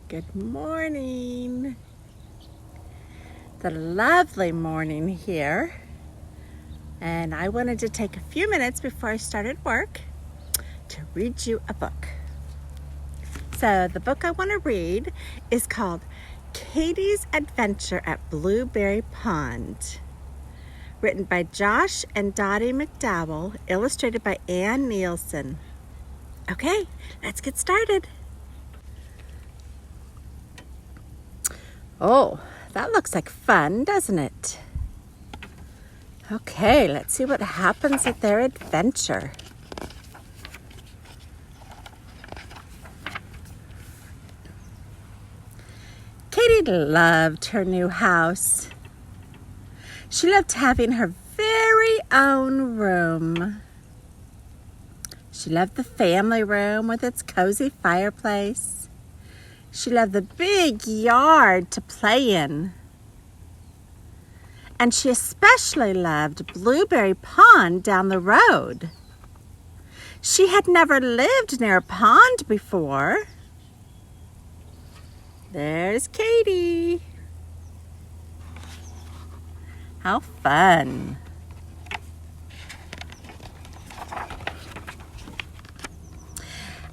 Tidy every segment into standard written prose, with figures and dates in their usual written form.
Good morning. It's a lovely morning here. And I wanted to take a few minutes before I started work to read you a book. So the book I want to read is called Katie's Adventure at Blueberry Pond. Written by Josh and Dottie McDowell, illustrated by Ann Nielsen. Okay, let's get started. Oh, that looks like fun, doesn't it? Okay, let's see what happens at their adventure. Katie loved her new house. She loved having her very own room. She loved the family room with its cozy fireplace. She loved the big yard to play in. And she especially loved Blueberry Pond down the road. She had never lived near a pond before. There's Katie. How fun.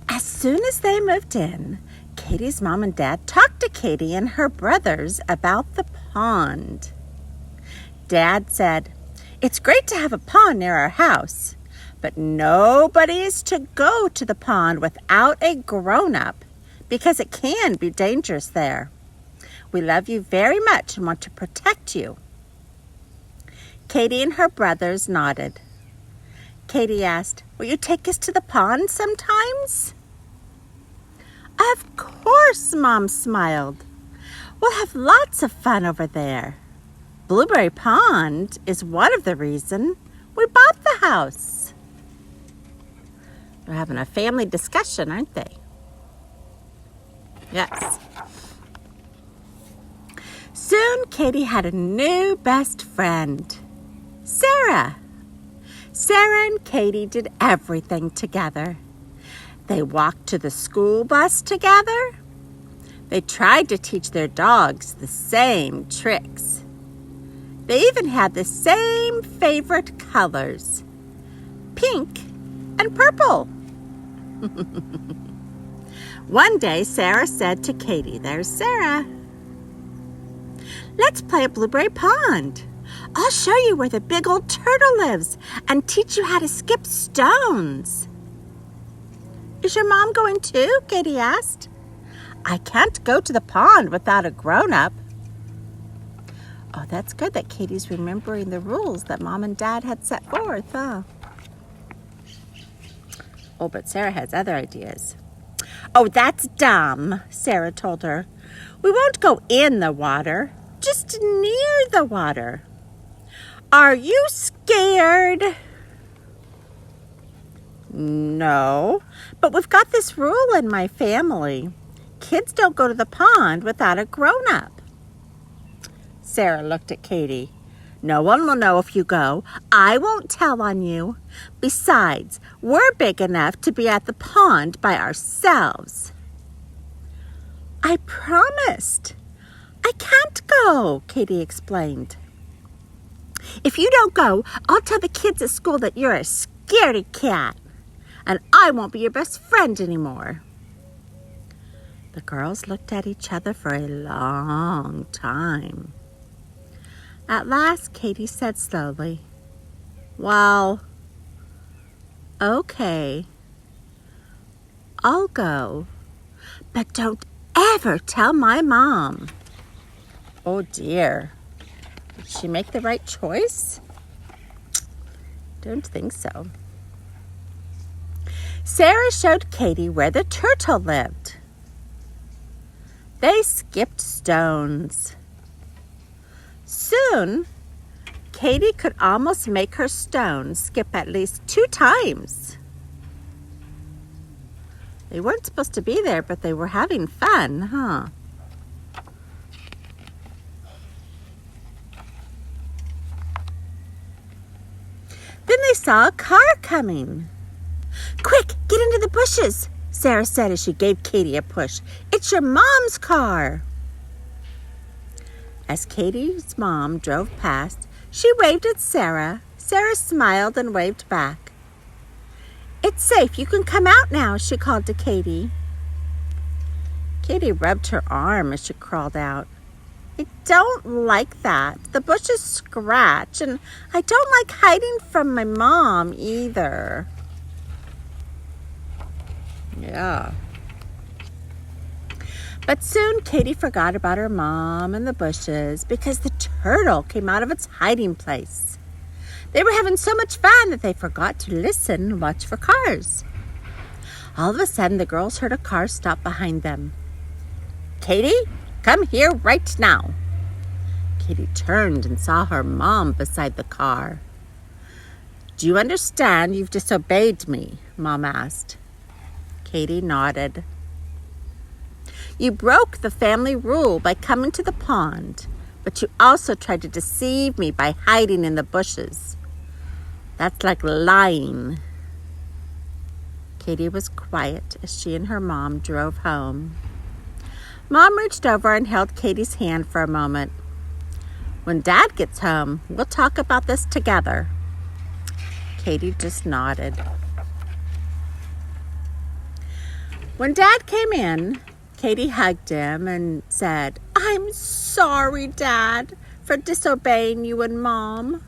As soon as they moved in, Katie's mom and dad talked to Katie and her brothers about the pond. Dad said, "It's great to have a pond near our house, but nobody is to go to the pond without a grown-up because it can be dangerous there. We love you very much and want to protect you." Katie and her brothers nodded. Katie asked, "Will you take us to the pond sometimes?" "Of course," Mom smiled. "We'll have lots of fun over there. Blueberry Pond is one of the reasons we bought the house." They're having a family discussion, aren't they? Yes. Soon Katie had a new best friend, Sarah. Sarah and Katie did everything together. They walked to the school bus together. They tried to teach their dogs the same tricks. They even had the same favorite colors, pink and purple. One day, Sarah said to Katie, there's Sarah, "Let's play at Blueberry Pond. I'll show you where the big old turtle lives and teach you how to skip stones." "Is your mom going too?" Katie asked. "I can't go to the pond without a grown-up." Oh, that's good that Katie's remembering the rules that Mom and Dad had set forth, huh? Oh, but Sarah has other ideas. "Oh, that's dumb," Sarah told her. "We won't go in the water, just near the water. Are you scared?" "No, but we've got this rule in my family. Kids don't go to the pond without a grown-up." Sarah looked at Katie. "No one will know if you go. I won't tell on you. Besides, we're big enough to be at the pond by ourselves." "I promised. I can't go," Katie explained. "If you don't go, I'll tell the kids at school that you're a scaredy cat, and I won't be your best friend anymore." The girls looked at each other for a long time. At last, Katie said slowly, "Well, okay, I'll go, but don't ever tell my mom." Oh dear, did she make the right choice? Don't think so. Sarah showed Katie where the turtle lived. They skipped stones. Soon, Katie could almost make her stone skip at least 2 times. They weren't supposed to be there, but they were having fun, huh? Then they saw a car coming. "Quick, get into the bushes," Sarah said as she gave Katy a push. "It's your mom's car." As Katy's mom drove past, she waved at Sarah. Sarah smiled and waved back. "It's safe. You can come out now," she called to Katy. Katy rubbed her arm as she crawled out. "I don't like that. The bushes scratch, and I don't like hiding from my mom either." Yeah. But soon Katy forgot about her mom and the bushes because the turtle came out of its hiding place. They were having so much fun that they forgot to listen and watch for cars. All of a sudden, the girls heard a car stop behind them. "Katy, come here right now." Katy turned and saw her mom beside the car. "Do you understand you've disobeyed me?" Mom asked. Katy nodded. "You broke the family rule by coming to the pond, but you also tried to deceive me by hiding in the bushes. That's like lying." Katy was quiet as she and her mom drove home. Mom reached over and held Katy's hand for a moment. "When Dad gets home, we'll talk about this together." Katy just nodded. When Dad came in, Katy hugged him and said, "I'm sorry, Dad, for disobeying you and Mom.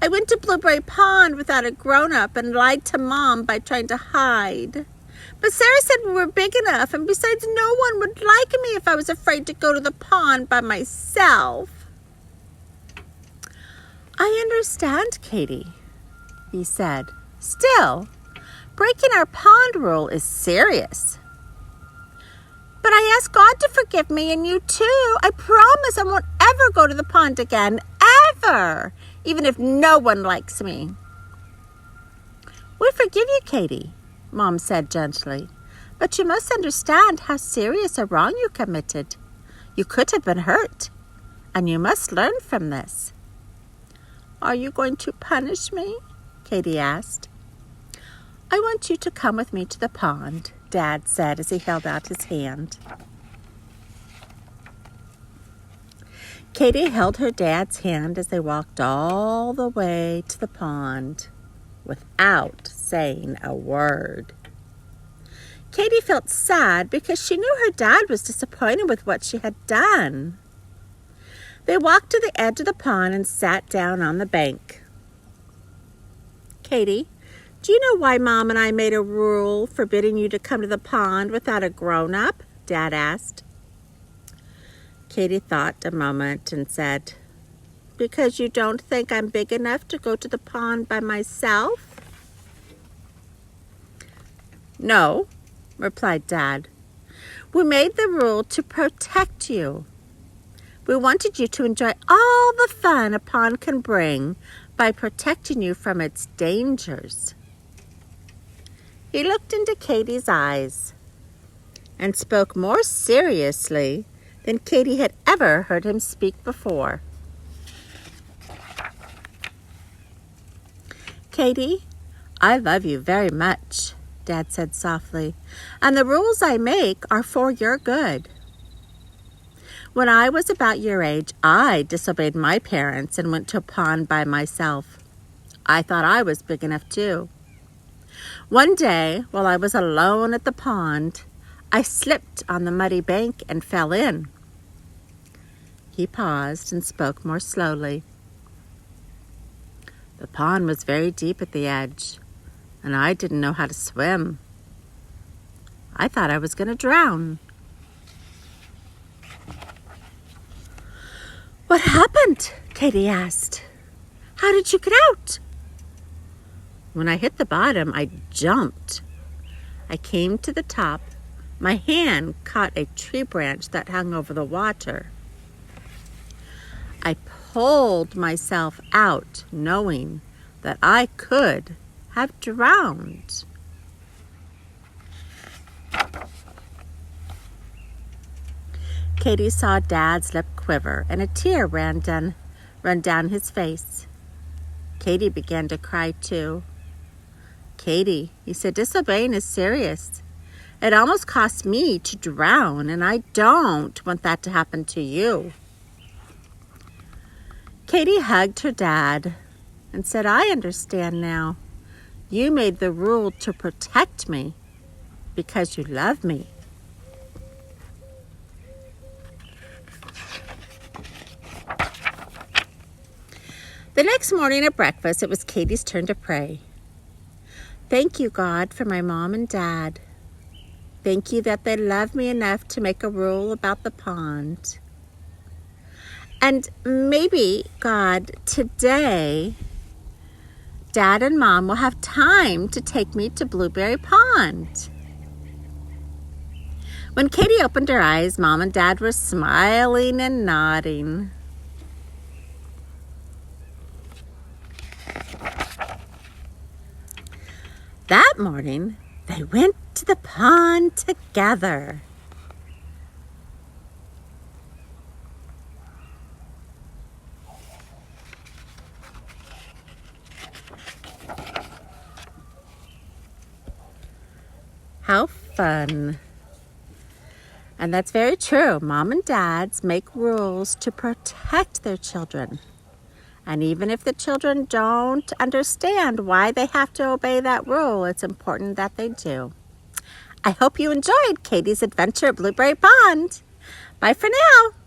I went to Blueberry Pond without a grown-up and lied to Mom by trying to hide. But Sarah said we were big enough, and besides, no one would like me if I was afraid to go to the pond by myself." "I understand, Katy," he said. "Still, breaking our pond rule is serious." "But I asked God to forgive me and you too. I promise I won't ever go to the pond again, ever, even if no one likes me." "We forgive you, Katy," Mom said gently, "but you must understand how serious a wrong you committed. You could have been hurt, and you must learn from this." "Are you going to punish me?" Katy asked. "I want you to come with me to the pond," Dad said as he held out his hand. Katy held her dad's hand as they walked all the way to the pond without saying a word. Katy felt sad because she knew her dad was disappointed with what she had done. They walked to the edge of the pond and sat down on the bank. "Katy, do you know why Mom and I made a rule forbidding you to come to the pond without a grown-up?" Dad asked. Katy thought a moment and said, "Because you don't think I'm big enough to go to the pond by myself?" "No," replied Dad. "We made the rule to protect you. We wanted you to enjoy all the fun a pond can bring by protecting you from its dangers." He looked into Katy's eyes and spoke more seriously than Katy had ever heard him speak before. "Katy, I love you very much," Dad said softly, "and the rules I make are for your good. When I was about your age, I disobeyed my parents and went to a pond by myself. I thought I was big enough too. One day, while I was alone at the pond, I slipped on the muddy bank and fell in." He paused and spoke more slowly. "The pond was very deep at the edge, and I didn't know how to swim. I thought I was going to drown." "What happened?" Katy asked. "How did you get out?" "When I hit the bottom, I jumped. I came to the top. My hand caught a tree branch that hung over the water. I pulled myself out, knowing that I could have drowned." Katy saw Dad's lip quiver, and a tear run down his face. Katy began to cry too. "Katy," he said, "disobeying is serious, It almost cost me to drown, and I don't want that to happen to you. Katie hugged her dad and said, I understand now. You made the rule to protect me because you love me. The next morning at breakfast, it was Katie's turn to pray. Thank you, God, for my mom and dad. Thank you that they love me enough to make a rule about the pond. And maybe, God, today, Dad and Mom will have time to take me to Blueberry Pond. When Katie opened her eyes, Mom and Dad were smiling and nodding. That morning, they went to the pond together. How fun. And that's very true. Mom and dads make rules to protect their children. And even if the children don't understand why they have to obey that rule, it's important that they do. I hope you enjoyed Katie's adventure at Blueberry Pond. Bye for now.